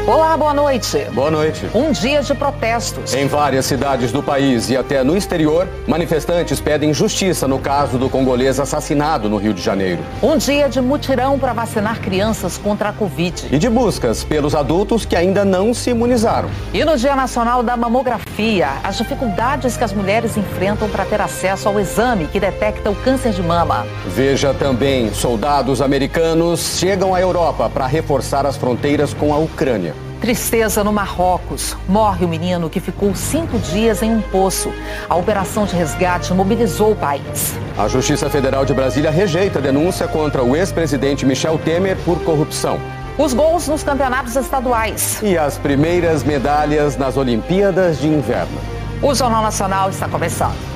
Olá, boa noite. Boa noite. Um dia de protestos. Em várias cidades do país e até no exterior, manifestantes pedem justiça no caso do congolês assassinado no Rio de Janeiro. Um dia de mutirão para vacinar crianças contra a Covid. E de buscas pelos adultos que ainda não se imunizaram. E no Dia Nacional da Mamografia, as dificuldades que as mulheres enfrentam para ter acesso ao exame que detecta o câncer de mama. Veja também, soldados americanos chegam à Europa para reforçar as fronteiras com a Ucrânia. Tristeza no Marrocos. Morre o menino que ficou 5 dias em um poço. A operação de resgate mobilizou o país. A Justiça Federal de Brasília rejeita a denúncia contra o ex-presidente Michel Temer por corrupção. Os gols nos campeonatos estaduais. E as primeiras medalhas nas Olimpíadas de Inverno. O Jornal Nacional está começando.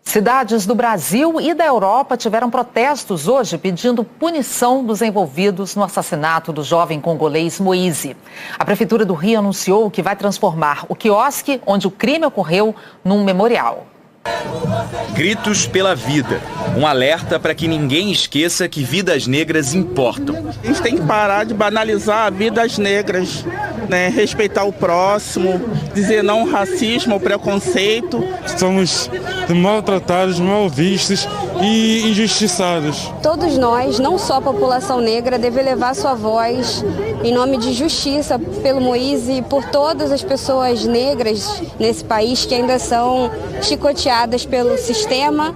Cidades do Brasil e da Europa tiveram protestos hoje pedindo punição dos envolvidos no assassinato do jovem congolês Moise. A Prefeitura do Rio anunciou que vai transformar o quiosque onde o crime ocorreu num memorial. Gritos pela vida. Um alerta para que ninguém esqueça que vidas negras importam. A gente tem que parar de banalizar vidas negras, né? Respeitar o próximo, dizer não ao racismo, ao preconceito. Somos maltratados, mal vistos e injustiçados. Todos nós, não só a população negra, deve levar sua voz em nome de justiça pelo Moise e por todas as pessoas negras nesse país que ainda são chicoteadas pelo sistema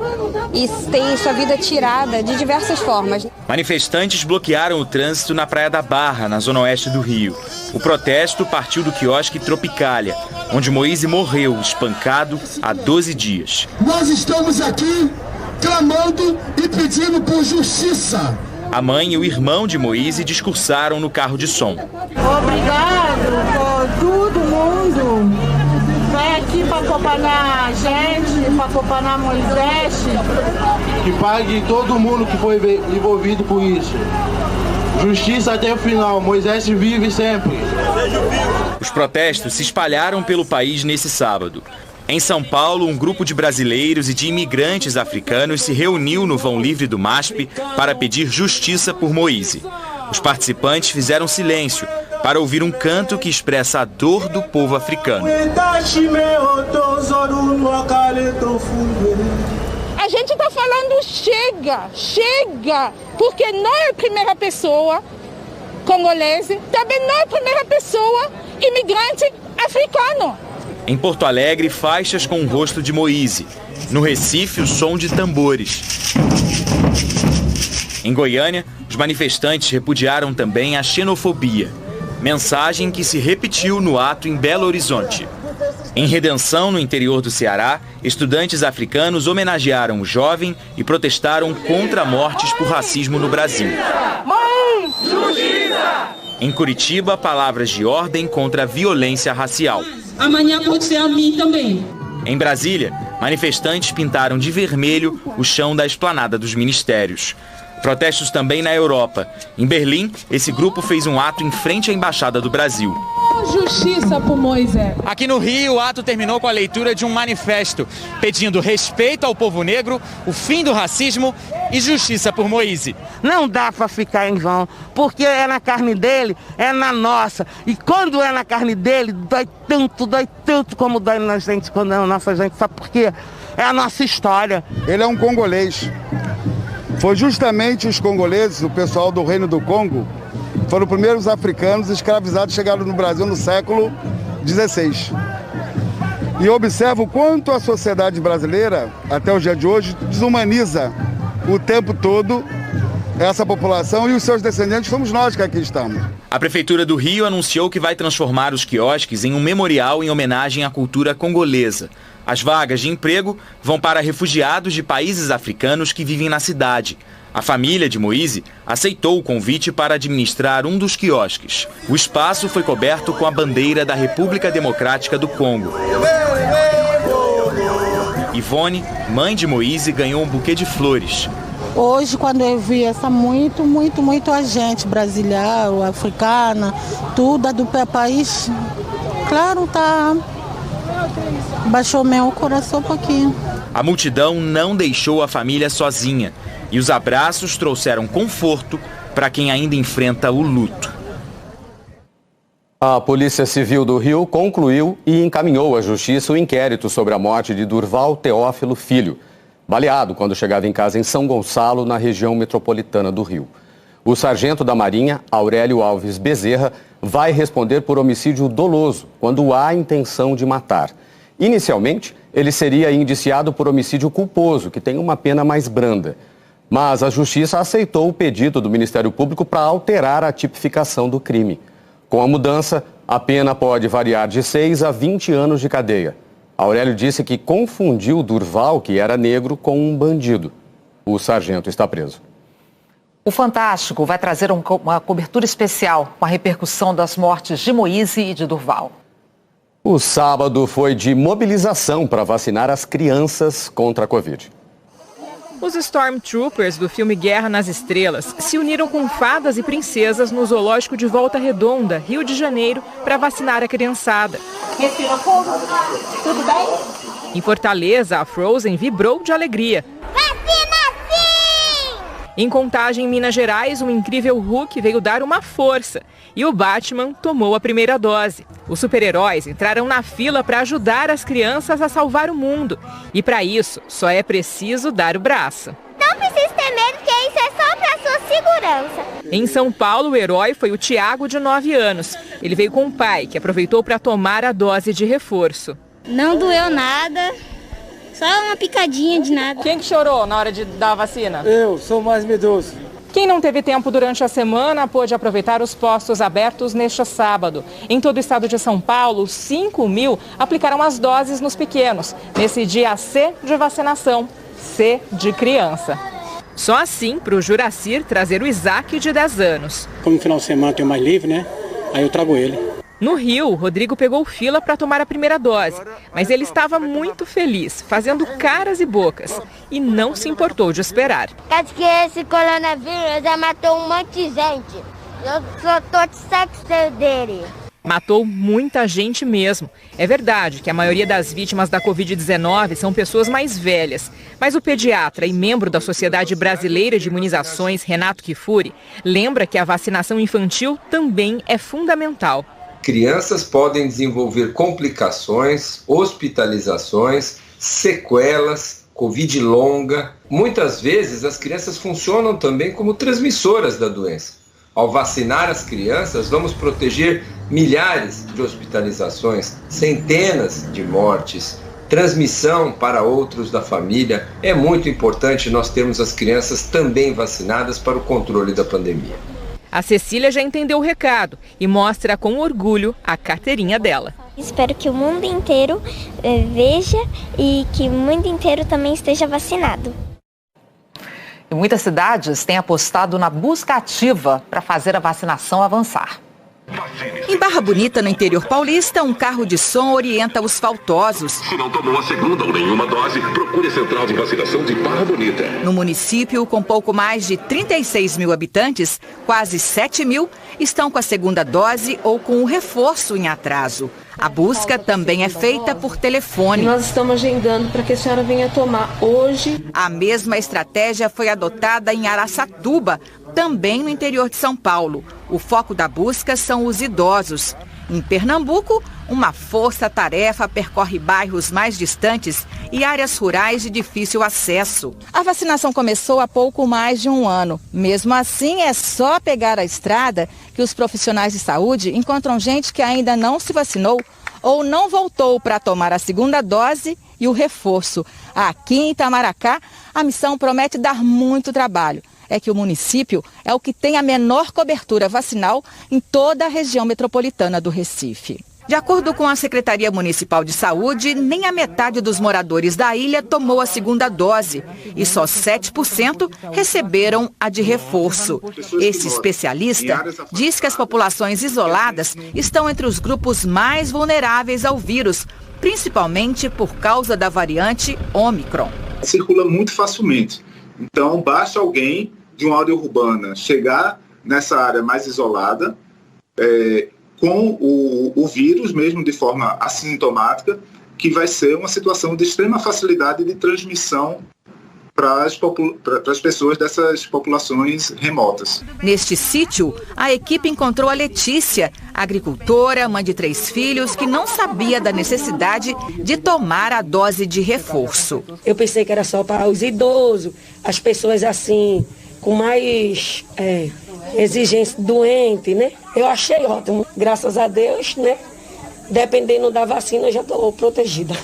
e têm sua vida tirada de diversas formas. Manifestantes bloquearam o trânsito na Praia da Barra, na zona oeste do Rio. O protesto partiu do quiosque Tropicália, onde Moise morreu espancado há 12 dias. Nós estamos aqui clamando e pedindo por justiça. A mãe e o irmão de Moise discursaram no carro de som. Obrigado por todo mundo. Vem aqui para acompanhar a gente, para acompanhar Moisés. Que pague todo mundo que foi envolvido com isso. Justiça até o final, Moisés vive sempre. Os protestos se espalharam pelo país nesse sábado. Em São Paulo, um grupo de brasileiros e de imigrantes africanos se reuniu no vão livre do MASP para pedir justiça por Moise. Os participantes fizeram silêncio para ouvir um canto que expressa a dor do povo africano. A gente está falando chega, chega, porque não é a primeira pessoa congolesa, também não é a primeira pessoa imigrante africano. Em Porto Alegre, faixas com o rosto de Moise. No Recife, o som de tambores. Em Goiânia, os manifestantes repudiaram também a xenofobia, mensagem que se repetiu no ato em Belo Horizonte. Em Redenção, no interior do Ceará, estudantes africanos homenagearam o jovem e protestaram contra mortes por racismo no Brasil. Mãe, justiça! Em Curitiba, palavras de ordem contra a violência racial. Amanhã pode ser a mim também. Em Brasília, manifestantes pintaram de vermelho o chão da esplanada dos ministérios. Protestos também na Europa. Em Berlim, esse grupo fez um ato em frente à Embaixada do Brasil. Justiça por Moisés. Aqui no Rio, o ato terminou com a leitura de um manifesto pedindo respeito ao povo negro, o fim do racismo e justiça por Moise. Não dá para ficar em vão, porque é na carne dele, é na nossa. E quando é na carne dele, dói tanto como dói na gente, quando é na nossa gente. Sabe por quê? É a nossa história. Ele é um congolês. Foi justamente os congoleses, o pessoal do Reino do Congo, foram os primeiros africanos escravizados, chegaram no Brasil no século XVI. E observa o quanto a sociedade brasileira, até o dia de hoje, desumaniza o tempo todo essa população e os seus descendentes somos nós que aqui estamos. A Prefeitura do Rio anunciou que vai transformar os quiosques em um memorial em homenagem à cultura congolesa. As vagas de emprego vão para refugiados de países africanos que vivem na cidade. A família de Moise aceitou o convite para administrar um dos quiosques. O espaço foi coberto com a bandeira da República Democrática do Congo. Ivone, mãe de Moise, ganhou um buquê de flores. Hoje, quando eu vi muita gente brasileira, africana, tudo do país, claro, baixou meu coração um pouquinho. A multidão não deixou a família sozinha e os abraços trouxeram conforto para quem ainda enfrenta o luto. A Polícia Civil do Rio concluiu e encaminhou à Justiça o inquérito sobre a morte de Durval Teófilo Filho, baleado quando chegava em casa em São Gonçalo, na região metropolitana do Rio. O sargento da Marinha, Aurélio Alves Bezerra, vai responder por homicídio doloso, quando há intenção de matar. Inicialmente, ele seria indiciado por homicídio culposo, que tem uma pena mais branda. Mas a Justiça aceitou o pedido do Ministério Público para alterar a tipificação do crime. Com a mudança, a pena pode variar de 6 a 20 anos de cadeia. Aurélio disse que confundiu Durval, que era negro, com um bandido. O sargento está preso. O Fantástico vai trazer uma cobertura especial com a repercussão das mortes de Moise e de Durval. O sábado foi de mobilização para vacinar as crianças contra a Covid. Os Stormtroopers do filme Guerra nas Estrelas se uniram com fadas e princesas no zoológico de Volta Redonda, Rio de Janeiro, para vacinar a criançada. Respira fundo. Tudo bem? Em Fortaleza, a Frozen vibrou de alegria. Em Contagem, em Minas Gerais, o incrível Hulk veio dar uma força e o Batman tomou a primeira dose. Os super-heróis entraram na fila para ajudar as crianças a salvar o mundo. E para isso, só é preciso dar o braço. Não precisa ter medo, que isso é só para sua segurança. Em São Paulo, o herói foi o Tiago, de 9 anos. Ele veio com o pai, que aproveitou para tomar a dose de reforço. Não doeu nada. Só uma picadinha de nada. Quem que chorou na hora de dar a vacina? Eu sou mais medroso. Quem não teve tempo durante a semana pôde aproveitar os postos abertos neste sábado. Em todo o estado de São Paulo, 5.000 aplicaram as doses nos pequenos. Nesse dia C de vacinação, C de criança. Só assim para o Juracir trazer o Isaac, de 10 anos. Como no final de semana tem mais livre, né? Aí eu trago ele. No Rio, o Rodrigo pegou fila para tomar a primeira dose, mas ele estava muito feliz, fazendo caras e bocas, e não se importou de esperar. Acho que esse coronavírus já matou um monte de gente. Eu só tô de saco dele. Matou muita gente mesmo. É verdade que a maioria das vítimas da Covid-19 são pessoas mais velhas, mas o pediatra e membro da Sociedade Brasileira de Imunizações, Renato Kifuri, lembra que a vacinação infantil também é fundamental. Crianças podem desenvolver complicações, hospitalizações, sequelas, Covid longa. Muitas vezes as crianças funcionam também como transmissoras da doença. Ao vacinar as crianças, vamos proteger milhares de hospitalizações, centenas de mortes, transmissão para outros da família. É muito importante nós termos as crianças também vacinadas para o controle da pandemia. A Cecília já entendeu o recado e mostra com orgulho a carteirinha dela. Espero que o mundo inteiro veja e que o mundo inteiro também esteja vacinado. E muitas cidades têm apostado na busca ativa para fazer a vacinação avançar. Em Barra Bonita, no interior paulista, um carro de som orienta os faltosos. Se não tomou a segunda ou nenhuma dose, procure a central de vacinação de Barra Bonita. No município, com pouco mais de 36 mil habitantes, quase 7 mil estão com a segunda dose ou com o reforço em atraso. A busca também é feita por telefone. Nós estamos agendando para que a senhora venha tomar hoje. A mesma estratégia foi adotada em Araçatuba, também no interior de São Paulo. O foco da busca são os idosos. Em Pernambuco, uma força-tarefa percorre bairros mais distantes e áreas rurais de difícil acesso. A vacinação começou há pouco mais de um ano. Mesmo assim, é só pegar a estrada que os profissionais de saúde encontram gente que ainda não se vacinou ou não voltou para tomar a segunda dose e o reforço. Aqui em Itamaracá, a missão promete dar muito trabalho. É que o município é o que tem a menor cobertura vacinal em toda a região metropolitana do Recife. De acordo com a Secretaria Municipal de Saúde, nem a metade dos moradores da ilha tomou a segunda dose e só 7% receberam a de reforço. Esse especialista diz que as populações isoladas estão entre os grupos mais vulneráveis ao vírus, principalmente por causa da variante Ômicron. Circula muito facilmente, então basta alguém de uma área urbana chegar nessa área mais isolada, com o vírus mesmo de forma assintomática, que vai ser uma situação de extrema facilidade de transmissão para as pessoas dessas populações remotas. Neste sítio, a equipe encontrou a Letícia, agricultora, mãe de 3 filhos, que não sabia da necessidade de tomar a dose de reforço. Eu pensei que era só para os idosos, as pessoas assim, com mais exigência, doente, né? Eu achei ótimo, graças a Deus, né? Dependendo da vacina, eu já estou protegida.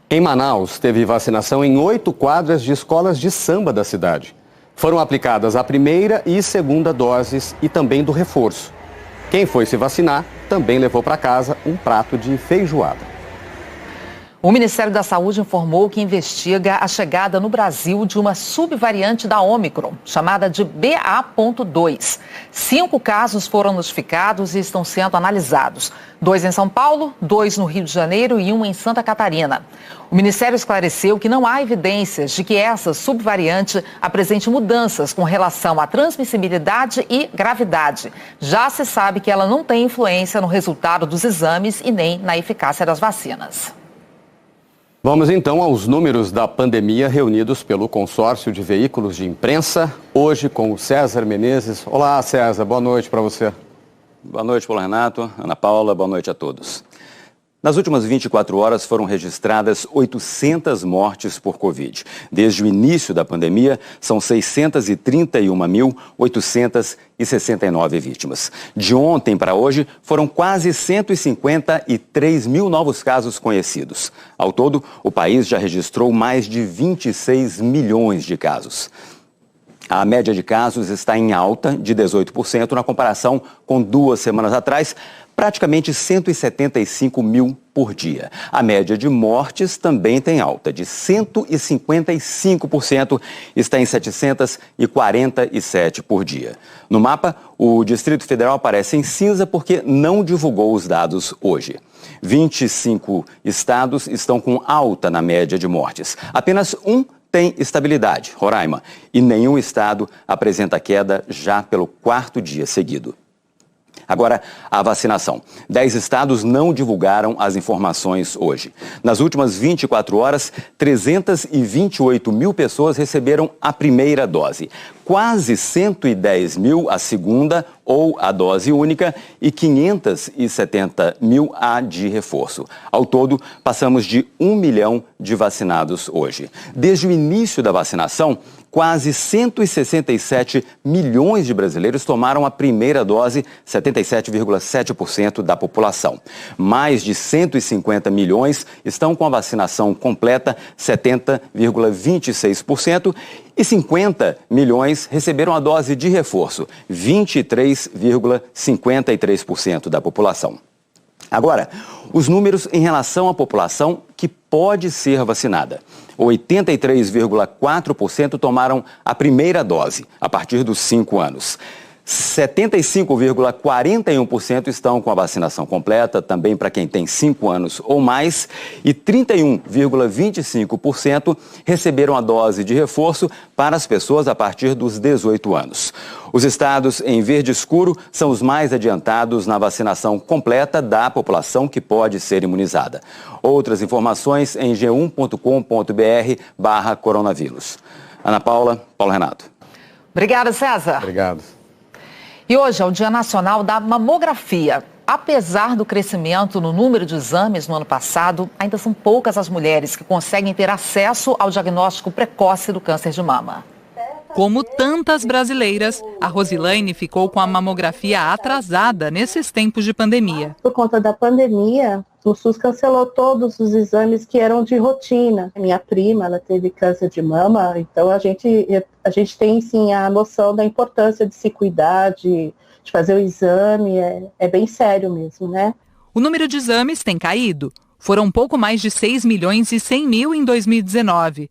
Em Manaus, teve vacinação em 8 quadras de escolas de samba da cidade. Foram aplicadas a primeira e segunda doses e também do reforço. Quem foi se vacinar também levou para casa um prato de feijoada. O Ministério da Saúde informou que investiga a chegada no Brasil de uma subvariante da Ômicron, chamada de BA.2. 5 casos foram notificados e estão sendo analisados. 2 em São Paulo, 2 no Rio de Janeiro e 1 em Santa Catarina. O Ministério esclareceu que não há evidências de que essa subvariante apresente mudanças com relação à transmissibilidade e gravidade. Já se sabe que ela não tem influência no resultado dos exames e nem na eficácia das vacinas. Vamos então aos números da pandemia reunidos pelo consórcio de veículos de imprensa, hoje com o César Menezes. Olá, César, boa noite para você. Boa noite, Paulo Renato, Ana Paula, boa noite a todos. Nas últimas 24 horas foram registradas 800 mortes por Covid. Desde o início da pandemia, são 631.869 vítimas. De ontem para hoje, foram quase 153 mil novos casos conhecidos. Ao todo, o país já registrou mais de 26 milhões de casos. A média de casos está em alta de 18% na comparação com 2 semanas atrás, praticamente 175 mil por dia. A média de mortes também tem alta, de 155%, está em 747 por dia. No mapa, o Distrito Federal aparece em cinza porque não divulgou os dados hoje. 25 estados estão com alta na média de mortes. Apenas um tem estabilidade, Roraima, e nenhum estado apresenta queda já pelo 4º dia seguido. Agora, a vacinação. 10 estados não divulgaram as informações hoje. Nas últimas 24 horas, 328 mil pessoas receberam a primeira dose. Quase 110 mil a segunda ou a dose única e 570 mil a de reforço. Ao todo, passamos de 1 milhão de vacinados hoje. Desde o início da vacinação, quase 167 milhões de brasileiros tomaram a primeira dose, 77,7% da população. Mais de 150 milhões estão com a vacinação completa, 70,26%, e 50 milhões receberam a dose de reforço, 23,53% da população. Agora, os números em relação à população que pode ser vacinada. 83,4% tomaram a primeira dose a partir dos 5 anos. 75,41% estão com a vacinação completa, também para quem tem 5 anos ou mais, e 31,25% receberam a dose de reforço para as pessoas a partir dos 18 anos. Os estados em verde escuro são os mais adiantados na vacinação completa da população que pode ser imunizada. Outras informações em g1.com.br/coronavírus. Ana Paula, Paulo Renato. Obrigada, César. Obrigado. E hoje é o Dia Nacional da Mamografia. Apesar do crescimento no número de exames no ano passado, ainda são poucas as mulheres que conseguem ter acesso ao diagnóstico precoce do câncer de mama. Como tantas brasileiras, a Rosilaine ficou com a mamografia atrasada nesses tempos de pandemia. Por conta da pandemia, o SUS cancelou todos os exames que eram de rotina. Minha prima, ela teve câncer de mama, então a gente tem sim a noção da importância de se cuidar, de fazer o exame, é bem sério mesmo, né? O número de exames tem caído. Foram pouco mais de 6 milhões e 100 mil em 2019.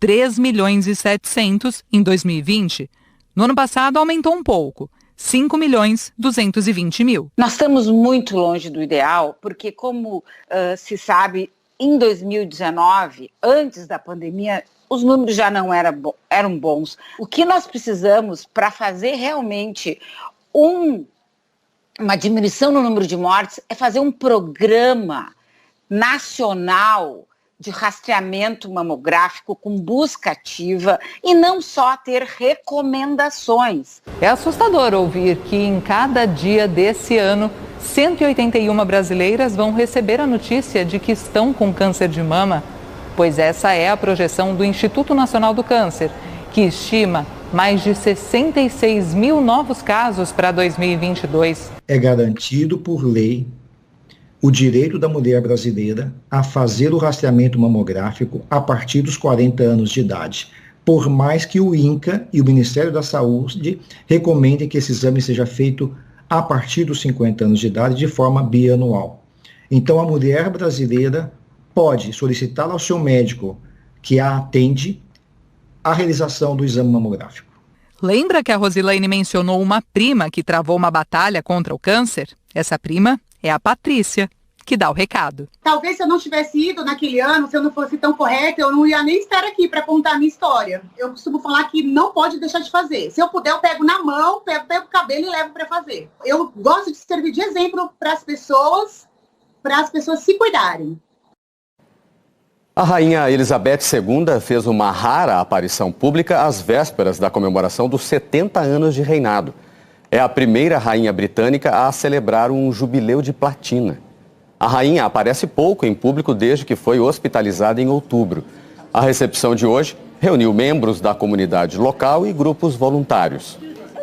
3 milhões e 700 em 2020. No ano passado aumentou um pouco, 5 milhões 220 mil. Nós estamos muito longe do ideal, porque como se sabe, em 2019, antes da pandemia, os números já não eram bons. O que nós precisamos para fazer realmente uma diminuição no número de mortes é fazer um programa nacional de rastreamento mamográfico com busca ativa e não só ter recomendações. É assustador ouvir que em cada dia desse ano, 181 brasileiras vão receber a notícia de que estão com câncer de mama, pois essa é a projeção do Instituto Nacional do Câncer, que estima mais de 66 mil novos casos para 2022. É garantido por lei o direito da mulher brasileira a fazer o rastreamento mamográfico a partir dos 40 anos de idade, por mais que o INCA e o Ministério da Saúde recomendem que esse exame seja feito a partir dos 50 anos de idade de forma bianual. Então, a mulher brasileira pode solicitar ao seu médico que a atende a realização do exame mamográfico. Lembra que a Rosilaine mencionou uma prima que travou uma batalha contra o câncer? Essa prima é a Patrícia, que dá o recado. Talvez se eu não tivesse ido naquele ano, se eu não fosse tão correta, eu não ia nem estar aqui para contar a minha história. Eu costumo falar que não pode deixar de fazer. Se eu puder, eu pego na mão, pego o cabelo e levo para fazer. Eu gosto de servir de exemplo para as pessoas se cuidarem. A rainha Elizabeth II fez uma rara aparição pública às vésperas da comemoração dos 70 anos de reinado. É a primeira rainha britânica a celebrar um jubileu de platina. A rainha aparece pouco em público desde que foi hospitalizada em outubro. A recepção de hoje reuniu membros da comunidade local e grupos voluntários.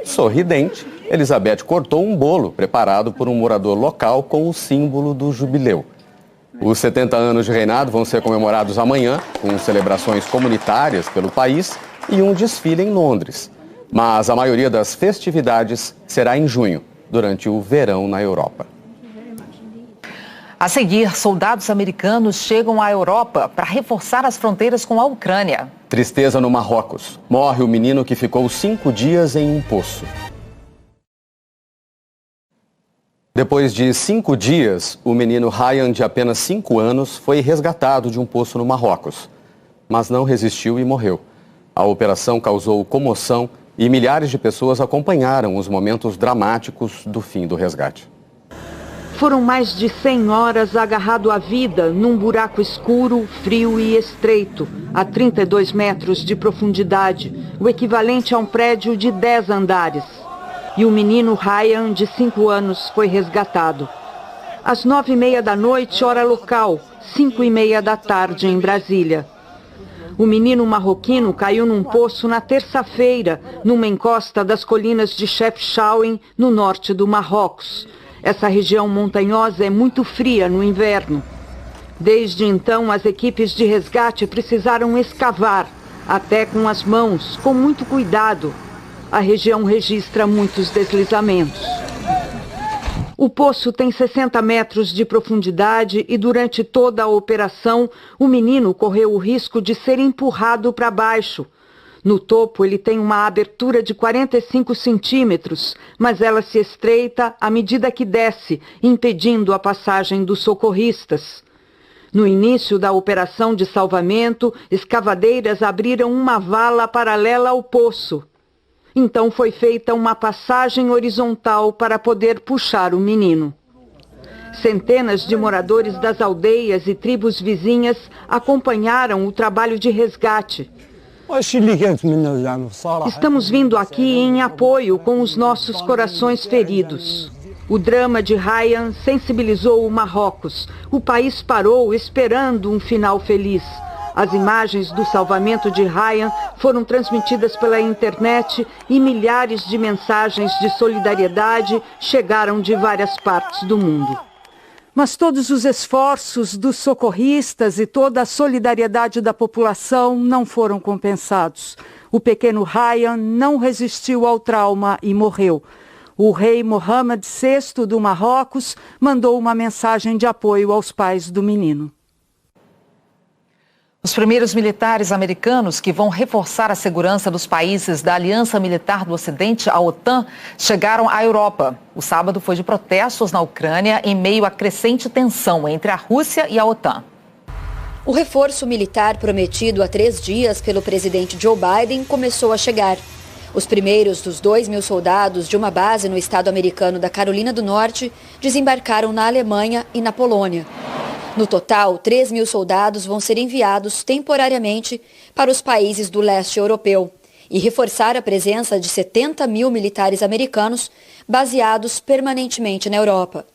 Sorridente, Elizabeth cortou um bolo preparado por um morador local com o símbolo do jubileu. Os 70 anos de reinado vão ser comemorados amanhã, com celebrações comunitárias pelo país e um desfile em Londres. Mas a maioria das festividades será em junho, durante o verão na Europa. A seguir, soldados americanos chegam à Europa para reforçar as fronteiras com a Ucrânia. Tristeza no Marrocos. Morre o menino que ficou 5 dias em um poço. Depois de 5 dias, o menino Ryan, de apenas 5 anos, foi resgatado de um poço no Marrocos. Mas não resistiu e morreu. A operação causou comoção e milhares de pessoas acompanharam os momentos dramáticos do fim do resgate. Foram mais de 100 horas agarrado à vida num buraco escuro, frio e estreito, a 32 metros de profundidade, o equivalente a um prédio de 10 andares. E o menino Ryan, de 5 anos, foi resgatado. Às 9h30 da noite, hora local, 5h30 da tarde em Brasília. O menino marroquino caiu num poço na terça-feira, numa encosta das colinas de Chefchaouen, no norte do Marrocos. Essa região montanhosa é muito fria no inverno. Desde então, as equipes de resgate precisaram escavar, até com as mãos, com muito cuidado. A região registra muitos deslizamentos. O poço tem 60 metros de profundidade e durante toda a operação, o menino correu o risco de ser empurrado para baixo. No topo, ele tem uma abertura de 45 centímetros, mas ela se estreita à medida que desce, impedindo a passagem dos socorristas. No início da operação de salvamento, escavadeiras abriram uma vala paralela ao poço. Então foi feita uma passagem horizontal para poder puxar o menino. Centenas de moradores das aldeias e tribos vizinhas acompanharam o trabalho de resgate. Estamos vindo aqui em apoio com os nossos corações feridos. O drama de Ryan sensibilizou o Marrocos. O país parou esperando um final feliz. As imagens do salvamento de Ryan foram transmitidas pela internet e milhares de mensagens de solidariedade chegaram de várias partes do mundo. Mas todos os esforços dos socorristas e toda a solidariedade da população não foram compensados. O pequeno Ryan não resistiu ao trauma e morreu. O rei Mohammed VI do Marrocos mandou uma mensagem de apoio aos pais do menino. Os primeiros militares americanos que vão reforçar a segurança dos países da Aliança Militar do Ocidente, a OTAN, chegaram à Europa. O sábado foi de protestos na Ucrânia em meio à crescente tensão entre a Rússia e a OTAN. O reforço militar prometido há 3 dias pelo presidente Joe Biden começou a chegar. Os primeiros dos 2.000 soldados de uma base no estado americano da Carolina do Norte desembarcaram na Alemanha e na Polônia. No total, 3 mil soldados vão ser enviados temporariamente para os países do leste europeu e reforçar a presença de 70 mil militares americanos baseados permanentemente na Europa.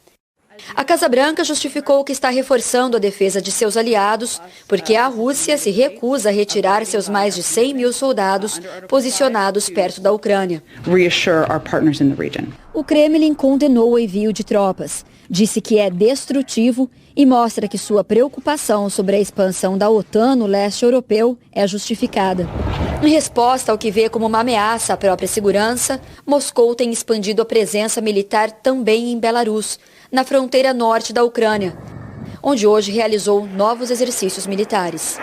A Casa Branca justificou que está reforçando a defesa de seus aliados porque a Rússia se recusa a retirar seus mais de 100 mil soldados posicionados perto da Ucrânia. O Kremlin condenou o envio de tropas, disse que é destrutivo e mostra que sua preocupação sobre a expansão da OTAN no leste europeu é justificada. Em resposta ao que vê como uma ameaça à própria segurança, Moscou tem expandido a presença militar também em Belarus, na fronteira norte da Ucrânia, onde hoje realizou novos exercícios militares.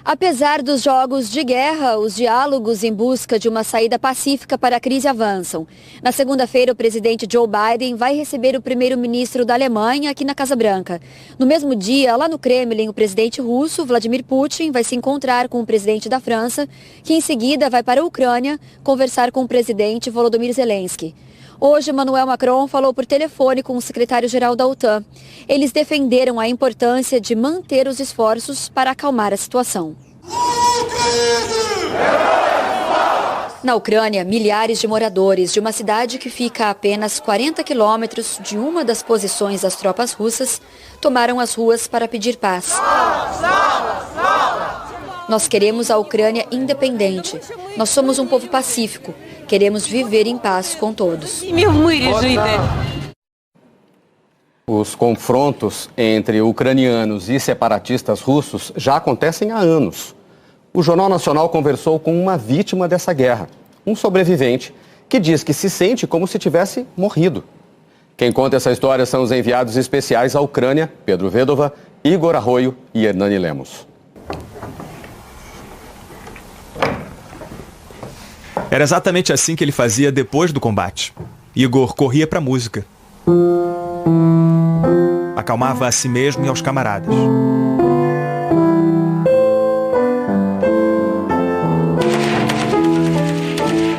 Apesar dos jogos de guerra, os diálogos em busca de uma saída pacífica para a crise avançam. Na segunda-feira, o presidente Joe Biden vai receber o primeiro-ministro da Alemanha aqui na Casa Branca. No mesmo dia, lá no Kremlin, o presidente russo, Vladimir Putin, vai se encontrar com o presidente da França, que em seguida vai para a Ucrânia conversar com o presidente Volodymyr Zelensky. Hoje, Emmanuel Macron falou por telefone com o secretário-geral da OTAN. Eles defenderam a importância de manter os esforços para acalmar a situação. Na Ucrânia, milhares de moradores de uma cidade que fica a apenas 40 quilômetros de uma das posições das tropas russas tomaram as ruas para pedir paz. Nós queremos a Ucrânia independente. Nós somos um povo pacífico. Queremos viver em paz com todos. Os confrontos entre ucranianos e separatistas russos já acontecem há anos. O Jornal Nacional conversou com uma vítima dessa guerra, um sobrevivente que diz que se sente como se tivesse morrido. Quem conta essa história são os enviados especiais à Ucrânia, Pedro Vedova, Igor Arroio e Hernani Lemos. Era exatamente assim que ele fazia depois do combate. Igor corria para a música. Acalmava a si mesmo e aos camaradas.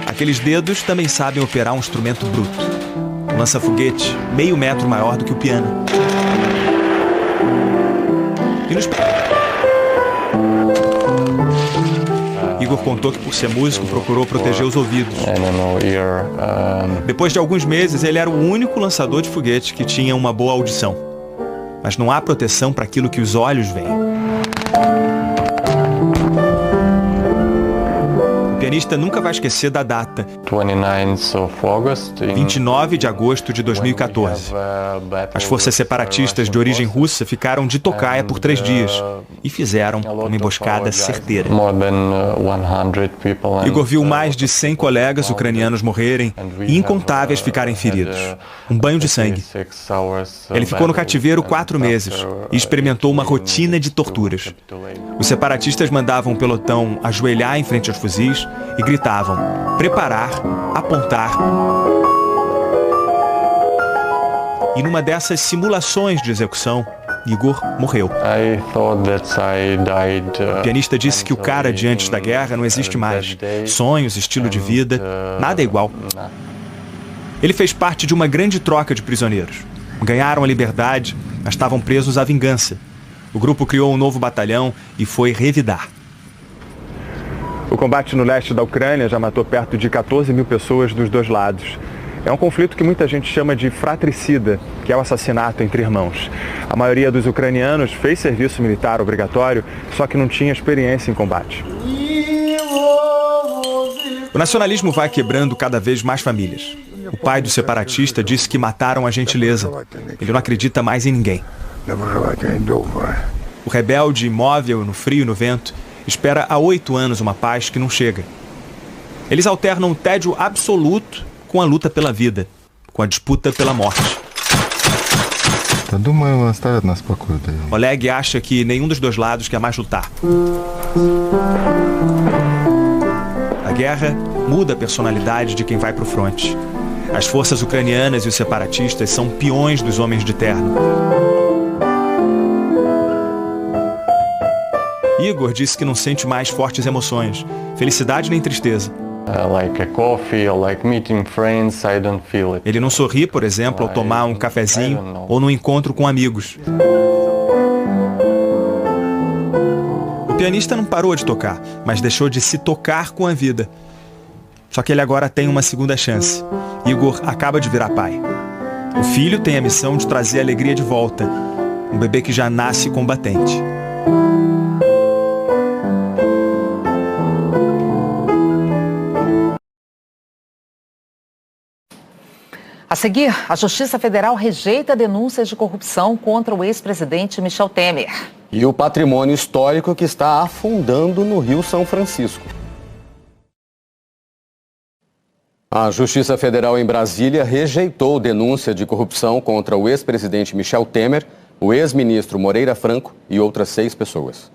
Aqueles dedos também sabem operar um instrumento bruto. Um lança-foguete meio metro maior do que o piano. E nos... Igor contou que, por ser músico, procurou proteger os ouvidos. Depois de alguns meses, ele era o único lançador de foguete que tinha uma boa audição. Mas não há proteção para aquilo que os olhos veem. O pianista nunca vai esquecer da data. 29 de agosto de 2014. As forças separatistas de origem russa ficaram de tocaia por 3 dias e fizeram uma emboscada certeira. Igor viu mais de 100 colegas ucranianos morrerem e incontáveis ficarem feridos. Um banho de sangue. Ele ficou no cativeiro 4 meses e experimentou uma rotina de torturas. Os separatistas mandavam o pelotão ajoelhar em frente aos fuzis e gritavam: preparar, apontar. E numa dessas simulações de execução, Igor morreu. O pianista disse que o cara de antes da guerra não existe mais. Sonhos, estilo de vida, nada é igual. Ele fez parte de uma grande troca de prisioneiros. Ganharam a liberdade, mas estavam presos à vingança. O grupo criou um novo batalhão e foi revidar. O combate no leste da Ucrânia já matou perto de 14 mil pessoas dos dois lados. É um conflito que muita gente chama de fratricida, que é o assassinato entre irmãos. A maioria dos ucranianos fez serviço militar obrigatório, só que não tinha experiência em combate. O nacionalismo vai quebrando cada vez mais famílias. O pai do separatista disse que mataram a gentileza. Ele não acredita mais em ninguém. O rebelde, imóvel, no frio e no vento, espera há 8 anos uma paz que não chega. Eles alternam o tédio absoluto com a luta pela vida, com a disputa pela morte. Oleg acha que nenhum dos dois lados quer mais lutar. A guerra muda a personalidade de quem vai para o fronte. As forças ucranianas e os separatistas são peões dos homens de terno. Igor disse que não sente mais fortes emoções, felicidade nem tristeza. Ele não sorri, por exemplo, ao tomar um cafezinho ou no encontro com amigos. O pianista não parou de tocar, mas deixou de se tocar com a vida. Só que ele agora tem uma segunda chance. Igor acaba de virar pai. O filho tem a missão de trazer a alegria de volta. Um bebê que já nasce combatente. A seguir, a Justiça Federal rejeita denúncias de corrupção contra o ex-presidente Michel Temer. E o patrimônio histórico que está afundando no Rio São Francisco. A Justiça Federal em Brasília rejeitou denúncia de corrupção contra o ex-presidente Michel Temer, o ex-ministro Moreira Franco e outras 6 pessoas.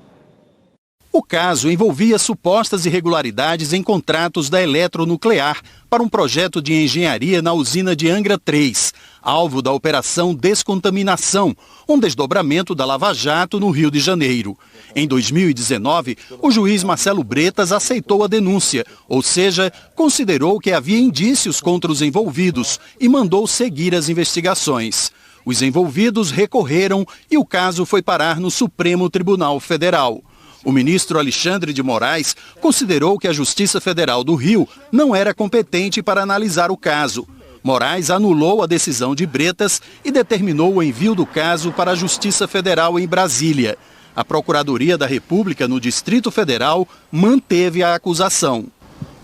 O caso envolvia supostas irregularidades em contratos da Eletronuclear para um projeto de engenharia na usina de Angra 3, alvo da Operação Descontaminação, um desdobramento da Lava Jato no Rio de Janeiro. Em 2019, o juiz Marcelo Bretas aceitou a denúncia, ou seja, considerou que havia indícios contra os envolvidos e mandou seguir as investigações. Os envolvidos recorreram e o caso foi parar no Supremo Tribunal Federal. O ministro Alexandre de Moraes considerou que a Justiça Federal do Rio não era competente para analisar o caso. Moraes anulou a decisão de Bretas e determinou o envio do caso para a Justiça Federal em Brasília. A Procuradoria da República no Distrito Federal manteve a acusação.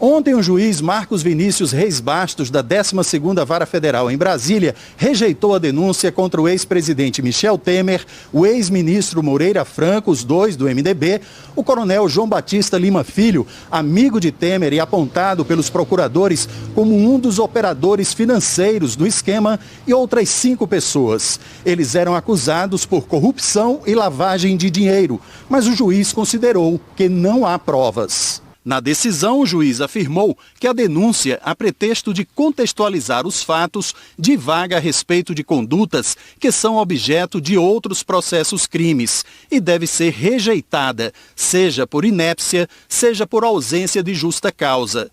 Ontem, o juiz Marcos Vinícius Reis Bastos, da 12ª Vara Federal em Brasília, rejeitou a denúncia contra o ex-presidente Michel Temer, o ex-ministro Moreira Franco, os 2 do MDB, o coronel João Batista Lima Filho, amigo de Temer e apontado pelos procuradores como um dos operadores financeiros do esquema, e outras 5 pessoas. Eles eram acusados por corrupção e lavagem de dinheiro, mas o juiz considerou que não há provas. Na decisão, o juiz afirmou que a denúncia, a pretexto de contextualizar os fatos, divaga a respeito de condutas que são objeto de outros processos crimes e deve ser rejeitada, seja por inépcia, seja por ausência de justa causa.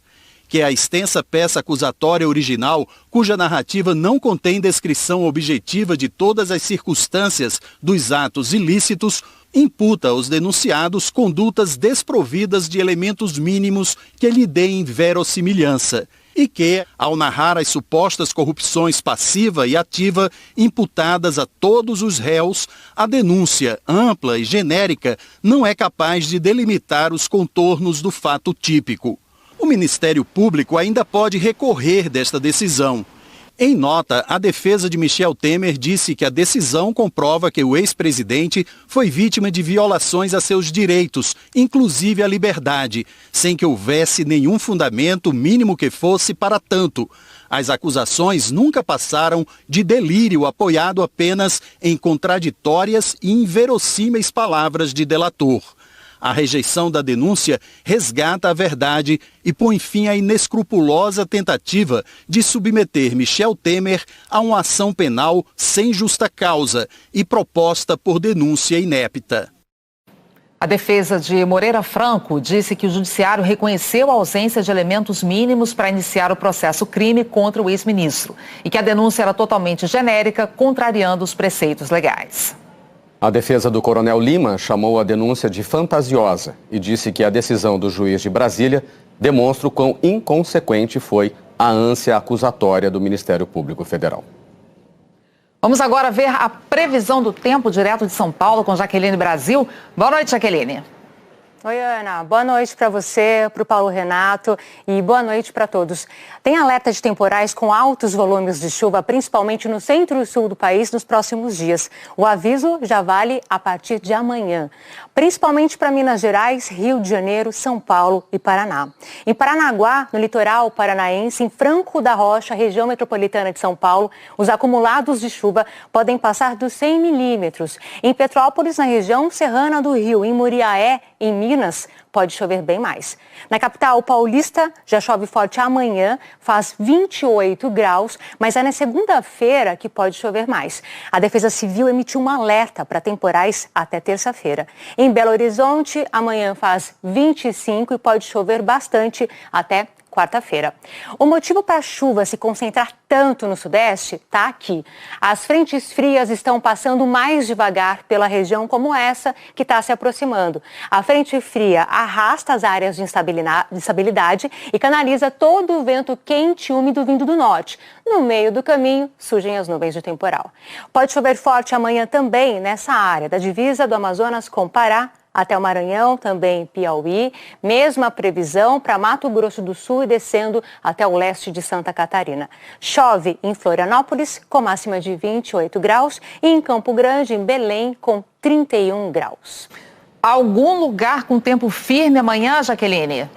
Que a extensa peça acusatória original, cuja narrativa não contém descrição objetiva de todas as circunstâncias dos atos ilícitos, imputa aos denunciados condutas desprovidas de elementos mínimos que lhe deem verossimilhança e que, ao narrar as supostas corrupções passiva e ativa imputadas a todos os réus, a denúncia, ampla e genérica, não é capaz de delimitar os contornos do fato típico. O Ministério Público ainda pode recorrer desta decisão. Em nota, a defesa de Michel Temer disse que a decisão comprova que o ex-presidente foi vítima de violações a seus direitos, inclusive a liberdade, sem que houvesse nenhum fundamento, mínimo que fosse, para tanto. As acusações nunca passaram de delírio apoiado apenas em contraditórias e inverossímeis palavras de delator. A rejeição da denúncia resgata a verdade e põe fim à inescrupulosa tentativa de submeter Michel Temer a uma ação penal sem justa causa e proposta por denúncia inepta. A defesa de Moreira Franco disse que o judiciário reconheceu a ausência de elementos mínimos para iniciar o processo crime contra o ex-ministro e que a denúncia era totalmente genérica, contrariando os preceitos legais. A defesa do coronel Lima chamou a denúncia de fantasiosa e disse que a decisão do juiz de Brasília demonstra o quão inconsequente foi a ânsia acusatória do Ministério Público Federal. Vamos agora ver a previsão do tempo direto de São Paulo com Jaqueline Brasil. Boa noite, Jaqueline. Oi, Ana. Boa noite para você, para o Paulo Renato e boa noite para todos. Tem alerta de temporais com altos volumes de chuva, principalmente no centro e sul do país, nos próximos dias. O aviso já vale a partir de amanhã, principalmente para Minas Gerais, Rio de Janeiro, São Paulo e Paraná. Em Paranaguá, no litoral paranaense, em Franco da Rocha, região metropolitana de São Paulo, os acumulados de chuva podem passar dos 100 milímetros. Em Petrópolis, na região serrana do Rio, em Muriaé, em Minas, pode chover bem mais. Na capital paulista, já chove forte amanhã, faz 28 graus, mas é na segunda-feira que pode chover mais. A Defesa Civil emitiu um alerta para temporais até terça-feira. Em Belo Horizonte, amanhã faz 25 e pode chover bastante até quarta-feira. O motivo para a chuva se concentrar tanto no Sudeste está aqui. As frentes frias estão passando mais devagar pela região como essa que está se aproximando. A frente fria arrasta as áreas de instabilidade e canaliza todo o vento quente e úmido vindo do norte. No meio do caminho, surgem as nuvens de temporal. Pode chover forte amanhã também nessa área da divisa do Amazonas com Pará, até o Maranhão, também Piauí. Mesma previsão para Mato Grosso do Sul e descendo até o leste de Santa Catarina. Chove em Florianópolis, com máxima de 28 graus, e em Campo Grande, em Belém, com 31 graus. Algum lugar com tempo firme amanhã, Jaqueline?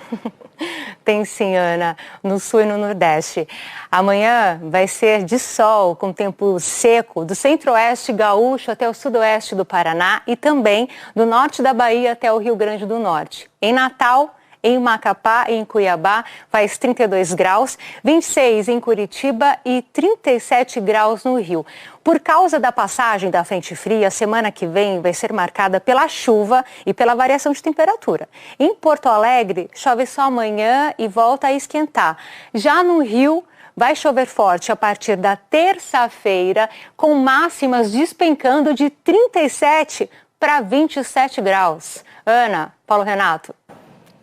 Tem sim, Ana, no sul e no nordeste. Amanhã vai ser de sol, com tempo seco, do centro-oeste gaúcho até o sudoeste do Paraná e também do norte da Bahia até o Rio Grande do Norte. Em Natal, em Macapá e em Cuiabá faz 32 graus, 26 em Curitiba e 37 graus no Rio. Por causa da passagem da frente fria, a semana que vem vai ser marcada pela chuva e pela variação de temperatura. Em Porto Alegre, chove só amanhã e volta a esquentar. Já no Rio, vai chover forte a partir da terça-feira, com máximas despencando de 37 para 27 graus. Ana, Paulo Renato.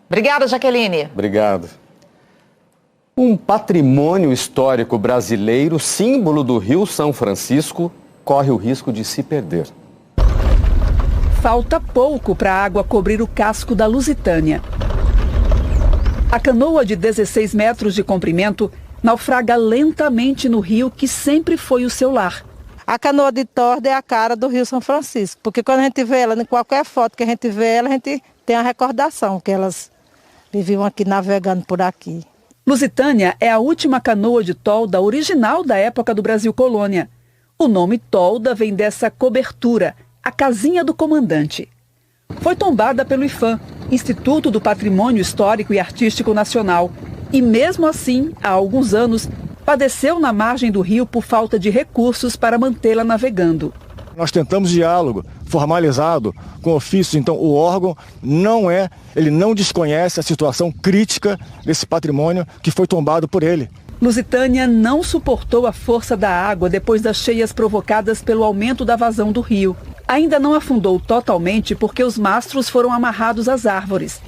Obrigada, Jaqueline. Obrigado. Um patrimônio histórico brasileiro, símbolo do Rio São Francisco, corre o risco de se perder. Falta pouco para a água cobrir o casco da Lusitânia. A canoa de 16 metros de comprimento naufraga lentamente no rio que sempre foi o seu lar. A canoa de torda é a cara do Rio São Francisco, porque quando a gente vê ela, em qualquer foto que a gente vê ela, a gente tem a recordação que elas viviam aqui navegando por aqui. Lusitânia é a última canoa de tolda original da época do Brasil Colônia. O nome tolda vem dessa cobertura, a casinha do comandante. Foi tombada pelo IPHAN, Instituto do Patrimônio Histórico e Artístico Nacional, e mesmo assim, há alguns anos, padeceu na margem do rio por falta de recursos para mantê-la navegando. Nós tentamos diálogo formalizado com ofícios, então o órgão ele não desconhece a situação crítica desse patrimônio que foi tombado por ele. Lusitânia não suportou a força da água depois das cheias provocadas pelo aumento da vazão do rio. Ainda não afundou totalmente porque os mastros foram amarrados às árvores.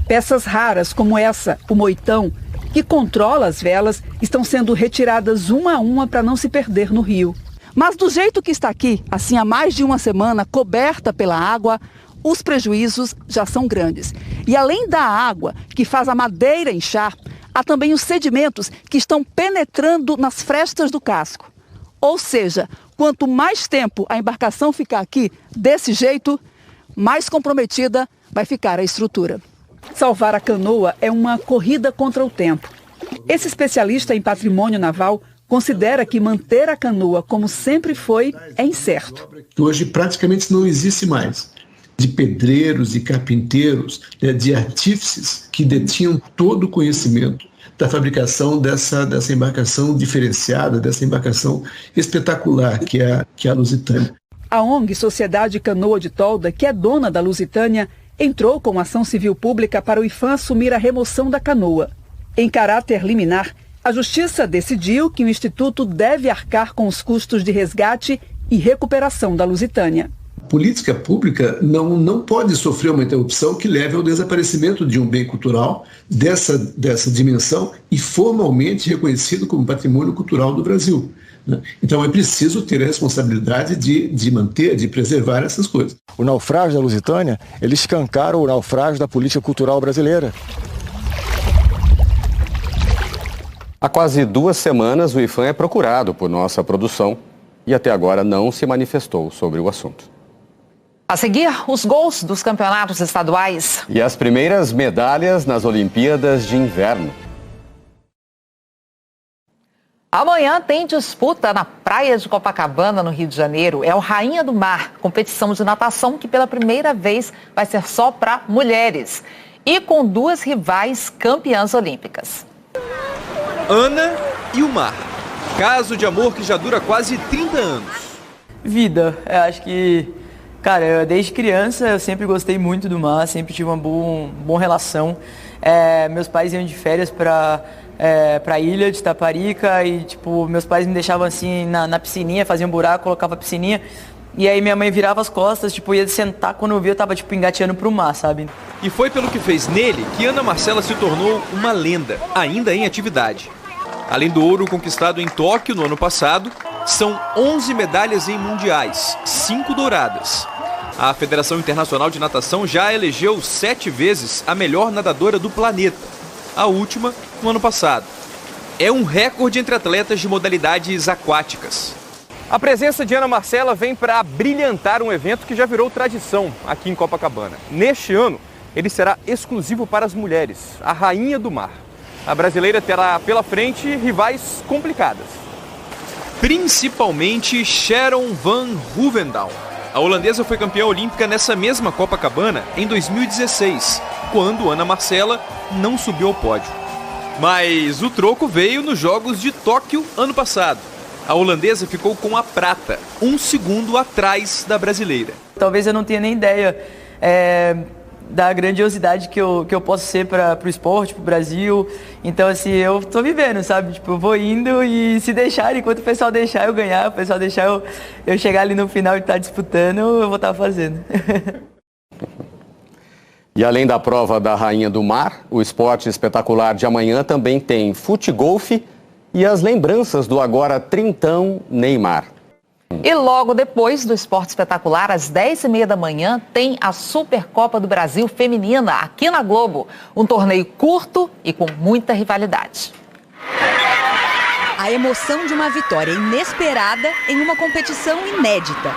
Peças raras como essa, o moitão, que controla as velas, estão sendo retiradas uma a uma para não se perder no rio. Mas do jeito que está aqui, assim há mais de uma semana, coberta pela água, os prejuízos já são grandes. E além da água, que faz a madeira inchar, há também os sedimentos que estão penetrando nas frestas do casco. Ou seja, quanto mais tempo a embarcação ficar aqui desse jeito, mais comprometida vai ficar a estrutura. Salvar a canoa é uma corrida contra o tempo. Esse especialista em patrimônio naval considera que manter a canoa como sempre foi é incerto. Hoje praticamente não existe mais de pedreiros, de carpinteiros, de artífices que detinham todo o conhecimento da fabricação dessa embarcação diferenciada, dessa embarcação espetacular que é a Lusitânia. A ONG Sociedade Canoa de Tolda, que é dona da Lusitânia, entrou com ação civil pública para o IPHAN assumir a remoção da canoa. Em caráter liminar, a Justiça decidiu que o Instituto deve arcar com os custos de resgate e recuperação da Lusitânia. A política pública não pode sofrer uma interrupção que leve ao desaparecimento de um bem cultural dessa dimensão e formalmente reconhecido como patrimônio cultural do Brasil. Então é preciso ter a responsabilidade de manter, de preservar essas coisas. O naufrágio da Lusitânia, ele escancara o naufrágio da política cultural brasileira. Há quase 2 semanas, o IPHAN é procurado por nossa produção e até agora não se manifestou sobre o assunto. A seguir, os gols dos campeonatos estaduais. E as primeiras medalhas nas Olimpíadas de Inverno. Amanhã tem disputa na praia de Copacabana, no Rio de Janeiro. É o Rainha do Mar, competição de natação que pela primeira vez vai ser só para mulheres. E com 2 rivais campeãs olímpicas. Ana e o mar. Caso de amor que já dura quase 30 anos. Vida. Eu acho que, cara, desde criança eu sempre gostei muito do mar, sempre tive uma boa relação. meus pais iam de férias para a ilha de Taparica e, tipo, meus pais me deixavam assim na piscininha, faziam um buraco, colocava a piscininha. E aí minha mãe virava as costas, tipo, ia sentar, quando eu vi eu tava, tipo, engateando pro mar, sabe? E foi pelo que fez nele que Ana Marcela se tornou uma lenda, ainda em atividade. Além do ouro conquistado em Tóquio no ano passado, são 11 medalhas em mundiais, 5 douradas. A Federação Internacional de Natação já elegeu 7 vezes a melhor nadadora do planeta, a última no ano passado. É um recorde entre atletas de modalidades aquáticas. A presença de Ana Marcela vem para brilhantar um evento que já virou tradição aqui em Copacabana. Neste ano, ele será exclusivo para as mulheres, a Rainha do Mar. A brasileira terá pela frente rivais complicadas. Principalmente Sharon van Ruvendaal. A holandesa foi campeã olímpica nessa mesma Copacabana em 2016, quando Ana Marcela não subiu ao pódio. Mas o troco veio nos Jogos de Tóquio ano passado. A holandesa ficou com a prata, 1 segundo atrás da brasileira. Talvez eu não tenha nem ideia da grandiosidade que eu posso ser para o esporte, para o Brasil. Então, assim, eu tô vivendo, sabe? Tipo, eu vou indo e se deixar, enquanto o pessoal deixar eu ganhar, o pessoal deixar eu chegar ali no final e estar disputando, eu vou estar fazendo. E além da prova da Rainha do Mar, o esporte espetacular de amanhã também tem fute-golfe e as lembranças do agora trintão Neymar. E logo depois do Esporte Espetacular, às 10h30 da manhã, tem a Supercopa do Brasil Feminina, aqui na Globo. Um torneio curto e com muita rivalidade. A emoção de uma vitória inesperada em uma competição inédita.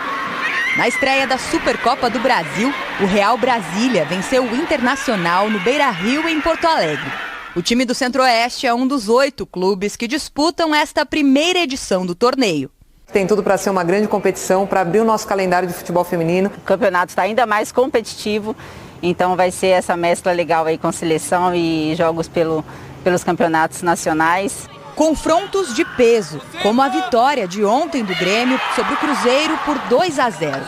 Na estreia da Supercopa do Brasil, o Real Brasília venceu o Internacional no Beira-Rio, em Porto Alegre. O time do Centro-Oeste é um dos 8 clubes que disputam esta primeira edição do torneio. Tem tudo para ser uma grande competição, para abrir o nosso calendário de futebol feminino. O campeonato está ainda mais competitivo, então vai ser essa mescla legal aí com seleção e jogos pelos campeonatos nacionais. Confrontos de peso, como a vitória de ontem do Grêmio sobre o Cruzeiro por 2-0.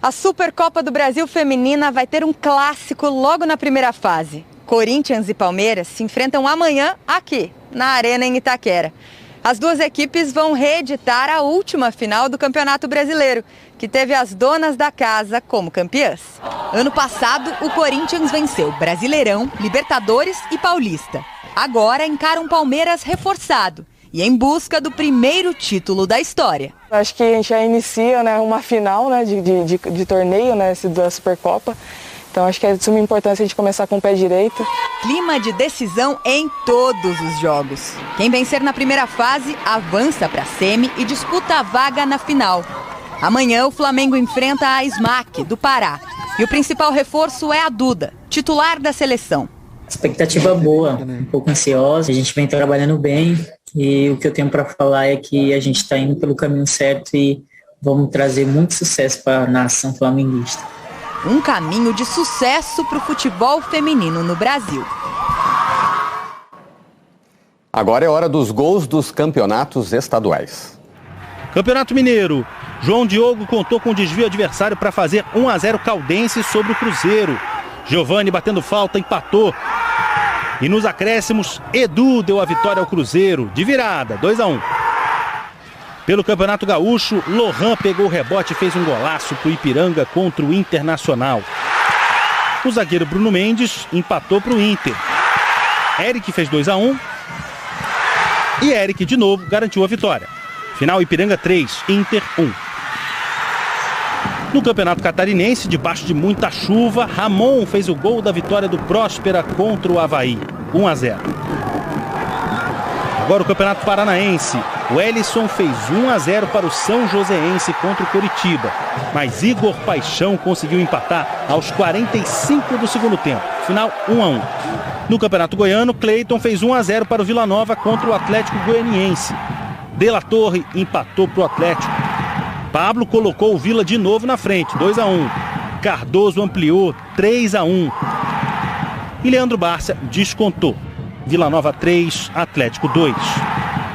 A Supercopa do Brasil Feminina vai ter um clássico logo na primeira fase. Corinthians e Palmeiras se enfrentam amanhã aqui, na Arena em Itaquera. As duas equipes vão reeditar a última final do Campeonato Brasileiro, que teve as donas da casa como campeãs. Ano passado, o Corinthians venceu Brasileirão, Libertadores e Paulista. Agora encara um Palmeiras reforçado e em busca do primeiro título da história. Acho que a gente já inicia, né, uma final, né, de torneio, né, da Supercopa. Então acho que é de suma importância a gente começar com o pé direito. Clima de decisão em todos os jogos. Quem vencer na primeira fase avança para a semi e disputa a vaga na final. Amanhã o Flamengo enfrenta a SMAC do Pará. E o principal reforço é a Duda, titular da seleção. Expectativa boa, um pouco ansiosa, a gente vem trabalhando bem e o que eu tenho para falar é que a gente está indo pelo caminho certo e vamos trazer muito sucesso para a nação flamenguista. Um caminho de sucesso para o futebol feminino no Brasil. Agora é hora dos gols dos campeonatos estaduais. Campeonato Mineiro. João Diogo contou com o desvio adversário para fazer 1-0 Caldense sobre o Cruzeiro. Giovani batendo falta, empatou. E nos acréscimos, Edu deu a vitória ao Cruzeiro, de virada, 2-1. Pelo Campeonato Gaúcho, Lohan pegou o rebote e fez um golaço para o Ipiranga contra o Internacional. O zagueiro Bruno Mendes empatou para o Inter. Eric fez 2-1. E Eric, de novo, garantiu a vitória. Final Ipiranga 3, Inter 1. No Campeonato Catarinense, debaixo de muita chuva, Ramon fez o gol da vitória do Próspera contra o Avaí, 1-0. Agora o Campeonato Paranaense. O Elisson fez 1-0 para o São Joséense contra o Coritiba. Mas Igor Paixão conseguiu empatar aos 45 do segundo tempo. Final 1-1. No Campeonato Goiano, Cleiton fez 1-0 para o Vila Nova contra o Atlético Goianiense. De La Torre empatou para o Atlético. Pablo colocou o Vila de novo na frente, 2-1. Cardoso ampliou, 3-1. E Leandro Bárcia descontou. Vila Nova 3, Atlético 2.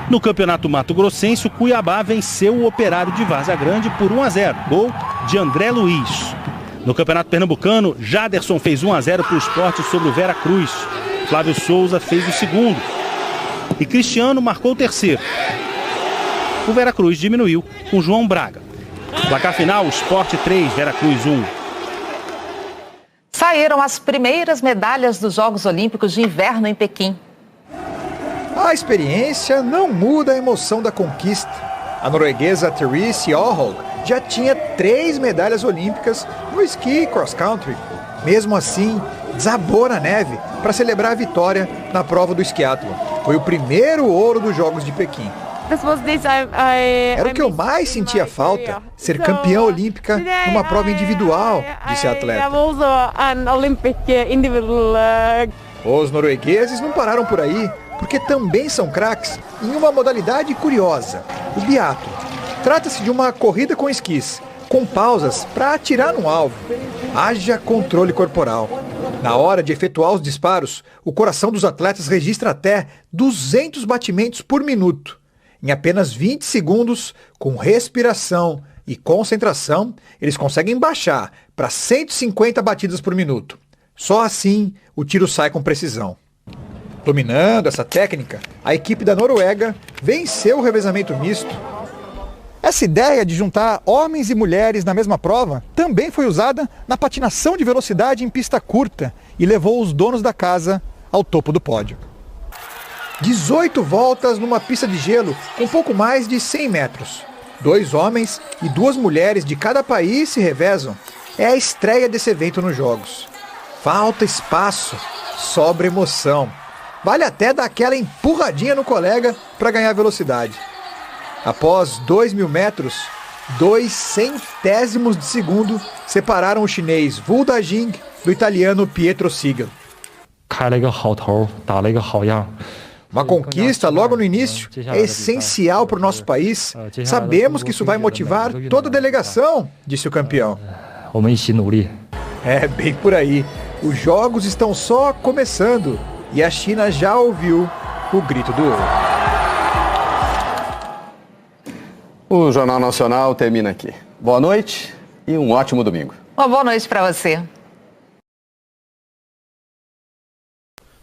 No Campeonato Mato Grossense, o Cuiabá venceu o Operário de Várzea Grande por 1-0. Gol de André Luiz. No Campeonato Pernambucano, Jaderson fez 1-0 para o Sport sobre o Vera Cruz. Flávio Souza fez o segundo. E Cristiano marcou o terceiro. O Vera Cruz diminuiu com João Braga. Placar final, Sport 3, Vera Cruz 1. Saíram as primeiras medalhas dos Jogos Olímpicos de Inverno em Pequim. A experiência não muda a emoção da conquista. A norueguesa Therese Johaug já tinha 3 medalhas olímpicas no esqui e cross-country. Mesmo assim, desabou na neve para celebrar a vitória na prova do esquiatlon. Foi o primeiro ouro dos Jogos de Pequim. Era o que eu mais sentia falta, ser campeã olímpica numa prova individual, disse a atleta. Os noruegueses não pararam por aí, porque também são craques em uma modalidade curiosa, o biatlo. Trata-se de uma corrida com esquis, com pausas para atirar no alvo. Haja controle corporal. Na hora de efetuar os disparos, o coração dos atletas registra até 200 batimentos por minuto. Em apenas 20 segundos, com respiração e concentração, eles conseguem baixar para 150 batidas por minuto. Só assim, o tiro sai com precisão. Dominando essa técnica, a equipe da Noruega venceu o revezamento misto. Essa ideia de juntar homens e mulheres na mesma prova também foi usada na patinação de velocidade em pista curta e levou os donos da casa ao topo do pódio. 18 voltas numa pista de gelo com pouco mais de 100 metros. 2 homens e 2 mulheres de cada país se revezam. É a estreia desse evento nos Jogos. Falta espaço, sobra emoção. Vale até dar aquela empurradinha no colega para ganhar velocidade. Após 2.000 metros, 2 centésimos de segundo separaram o chinês Wu Dajing do italiano Pietro Siegel. Uma conquista logo no início é essencial para o nosso país. Sabemos que isso vai motivar toda a delegação, disse o campeão. É bem por aí. Os jogos estão só começando e a China já ouviu o grito do ouro. O Jornal Nacional termina aqui. Boa noite e um ótimo domingo. Uma boa noite para você.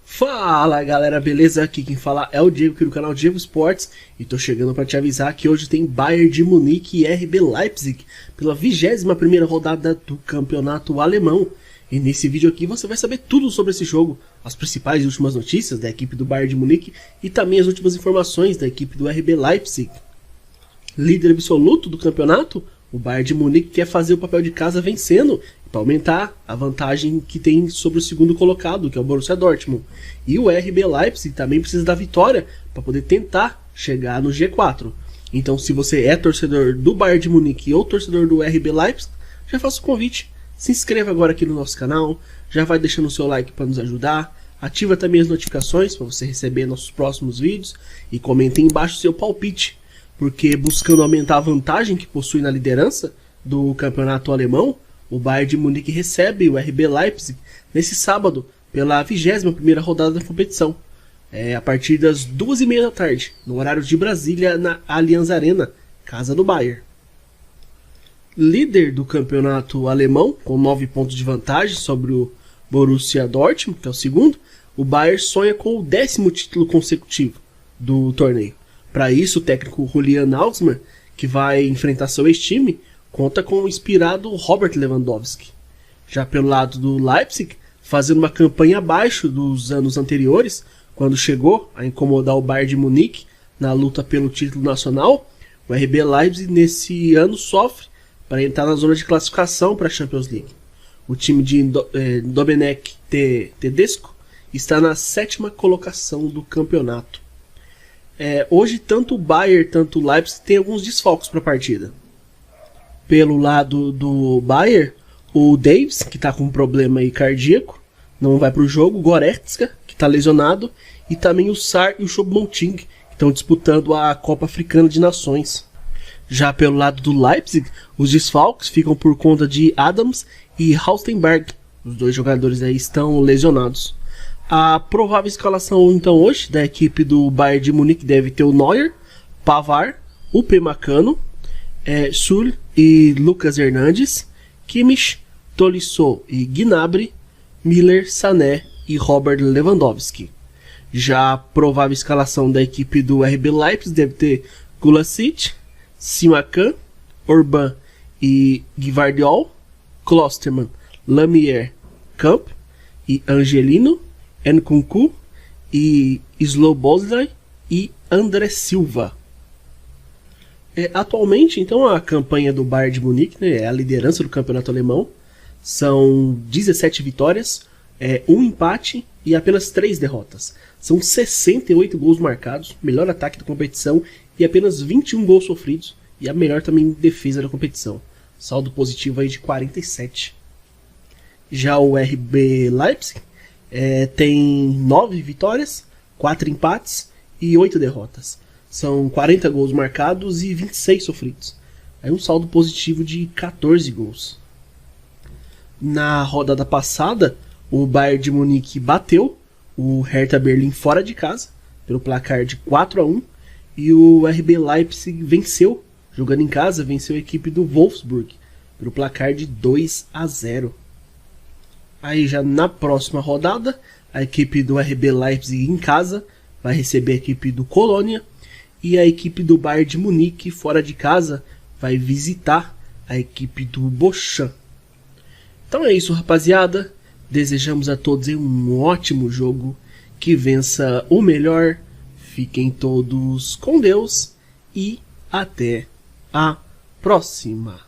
Fala galera, beleza? Aqui quem fala é o Diego aqui do canal Diego Esportes e tô chegando para te avisar que hoje tem Bayern de Munique e RB Leipzig pela 21ª rodada do campeonato alemão. E nesse vídeo aqui você vai saber tudo sobre esse jogo, as principais e últimas notícias da equipe do Bayern de Munique e também as últimas informações da equipe do RB Leipzig. Líder absoluto do campeonato, o Bayern de Munique quer fazer o papel de casa vencendo para aumentar a vantagem que tem sobre o segundo colocado, que é o Borussia Dortmund. E o RB Leipzig também precisa da vitória para poder tentar chegar no G4. Então, se você é torcedor do Bayern de Munique ou torcedor do RB Leipzig, já faço o convite. Se inscreva agora aqui no nosso canal, já vai deixando o seu like para nos ajudar, ativa também as notificações para você receber nossos próximos vídeos e comente aí embaixo o seu palpite, porque buscando aumentar a vantagem que possui na liderança do campeonato alemão, o Bayern de Munique recebe o RB Leipzig nesse sábado pela 21ª rodada da competição, a partir das 2h30 da tarde, no horário de Brasília, na Allianz Arena, casa do Bayern. Líder do campeonato alemão, com 9 pontos de vantagem sobre o Borussia Dortmund, que é o segundo, o Bayern sonha com o 10º título consecutivo do torneio. Para isso, o técnico Julian Nagelsmann, que vai enfrentar seu ex-time, conta com o inspirado Robert Lewandowski. Já pelo lado do Leipzig, fazendo uma campanha abaixo dos anos anteriores, quando chegou a incomodar o Bayern de Munique na luta pelo título nacional, o RB Leipzig nesse ano sofre para entrar na zona de classificação para a Champions League. O time de Domenech Tedesco está na 7ª colocação do campeonato. Hoje, tanto o Bayern quanto o Leipzig tem alguns desfalques para a partida. Pelo lado do Bayern, o Davis, que está com um problema aí cardíaco, não vai para o jogo. O Goretzka, que está lesionado. E também o Sarr e o Choupo-Moting, que estão disputando a Copa Africana de Nações. Já pelo lado do Leipzig, os desfalques ficam por conta de Adams e Halstenberg. Os 2 jogadores aí estão lesionados. A provável escalação então hoje da equipe do Bayern de Munique deve ter o Neuer, Pavard, Upamecano, Sul e Lucas Hernandes, Kimmich, Tolisso e Gnabry, Miller, Sané e Robert Lewandowski. Já a provável escalação da equipe do RB Leipzig deve ter Gulasic, Simakan, Orban e Gvardiol, Klosterman, Lamier, Camp e Angelino, Nkunku e Slobozlai e André Silva. Atualmente, então, a campanha do Bayern de Munique, né, é a liderança do campeonato alemão. São 17 vitórias, 1 empate e apenas 3 derrotas. São 68 gols marcados, melhor ataque da competição, e apenas 21 gols sofridos, e a melhor também defesa da competição. Saldo positivo aí de 47. Já o RB Leipzig tem 9 vitórias, 4 empates e 8 derrotas. São 40 gols marcados e 26 sofridos. Aí um saldo positivo de 14 gols. Na rodada passada, o Bayern de Munique bateu o Hertha Berlim fora de casa, pelo placar de 4-1, e o RB Leipzig venceu, jogando em casa, venceu a equipe do Wolfsburg, pelo placar de 2-0. Aí já na próxima rodada, a equipe do RB Leipzig em casa vai receber a equipe do Colônia, e a equipe do Bayern de Munique fora de casa vai visitar a equipe do Bochum. Então é isso, rapaziada. Desejamos a todos um ótimo jogo, que vença o melhor. Fiquem todos com Deus e até a próxima.